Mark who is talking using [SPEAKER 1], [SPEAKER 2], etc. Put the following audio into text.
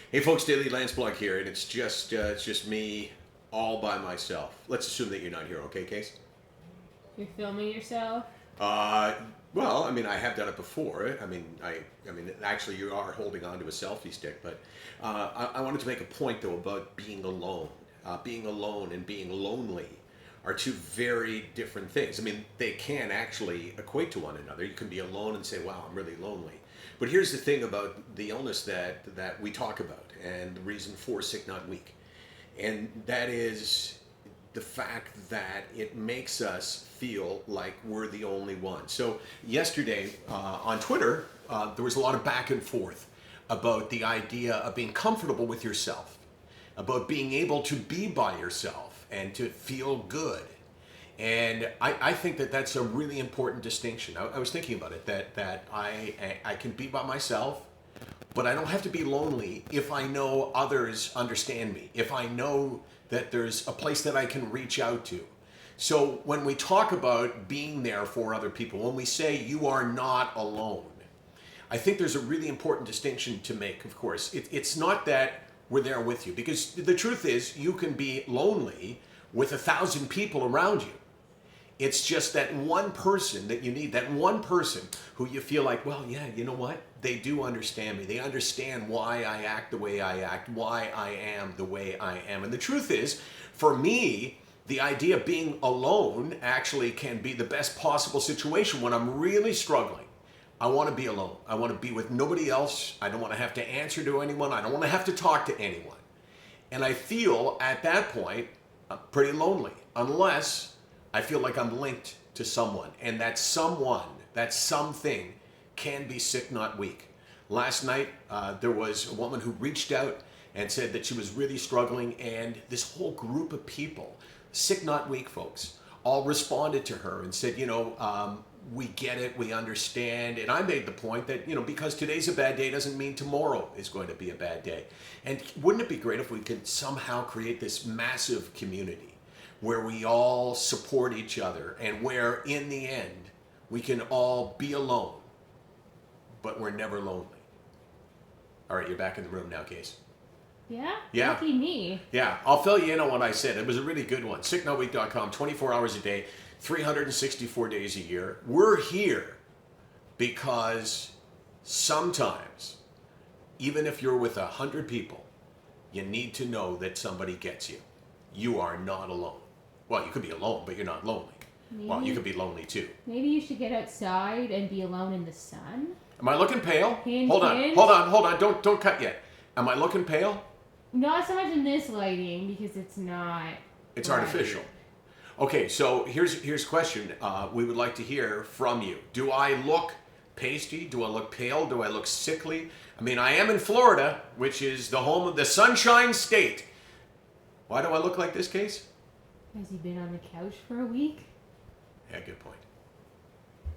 [SPEAKER 1] Hey folks, Daily Landsblog here, and it's just me all by myself. Let's assume that you're not here, okay, Case?
[SPEAKER 2] You're filming yourself?
[SPEAKER 1] Uh, well, I mean, I have done it before. I mean, actually, you are holding on to a selfie stick, but I wanted to make a point though about being alone. Being alone and being lonely are two very different things. I mean, they can actually equate to one another. You can be alone and say, "Wow, I'm really lonely." But here's the thing about the illness that we talk about, and the reason for SickNotWeak, and that is the fact that it makes us feel like we're the only one. So yesterday on Twitter, there was a lot of back and forth about the idea of being comfortable with yourself, about being able to be by yourself and to feel good. And I think that that's a really important distinction. I was thinking about it, that I can be by myself, but I don't have to be lonely if I know others understand me, if I know that there's a place that I can reach out to. So when we talk about being there for other people, when we say you are not alone, I think there's a really important distinction to make, of course. It's not that we're there with you, because the truth is you can be lonely with 1,000 people around you. It's just that one person that you need, that one person who you feel like, well, yeah, you know what? They do understand me. They understand why I act the way I act, why I am the way I am. And the truth is, for me, the idea of being alone actually can be the best possible situation when I'm really struggling. I want to be alone. I want to be with nobody else. I don't want to have to answer to anyone. I don't want to have to talk to anyone. And I feel at that point pretty lonely, unless I feel like I'm linked to someone, and that someone, that something, can be SickNotWeak. Last night, there was a woman who reached out and said that she was really struggling, and this whole group of people, SickNotWeak folks, all responded to her and said, we get it, we understand. And I made the point that, because today's a bad day doesn't mean tomorrow is going to be a bad day. And wouldn't it be great if we could somehow create this massive community where we all support each other, and where in the end we can all be alone, but we're never lonely. All right, you're back in the room now, Case.
[SPEAKER 2] Yeah?
[SPEAKER 1] Yeah.
[SPEAKER 2] Lucky me.
[SPEAKER 1] Yeah, I'll fill you in on what I said. It was a really good one. SickNotWeak.com, 24 hours a day, 364 days a year. We're here because sometimes, even if you're with 100 people, you need to know that somebody gets you. You are not alone. Well, you could be alone, but you're not lonely. Well, you could be lonely too.
[SPEAKER 2] Maybe you should get outside and be alone in the sun.
[SPEAKER 1] Am I looking pale?
[SPEAKER 2] Hint,
[SPEAKER 1] Hold on,
[SPEAKER 2] hint.
[SPEAKER 1] hold on, hold on. Don't cut yet. Am I looking pale?
[SPEAKER 2] Not so much in this lighting, because it's not.
[SPEAKER 1] It's
[SPEAKER 2] right.
[SPEAKER 1] artificial. Okay, so here's a question we would like to hear from you. Do I look pasty? Do I look pale? Do I look sickly? I mean, I am in Florida, which is the home of the Sunshine State. Why do I look like this, Case?
[SPEAKER 2] Has he been on the couch for a week?
[SPEAKER 1] Yeah, good point.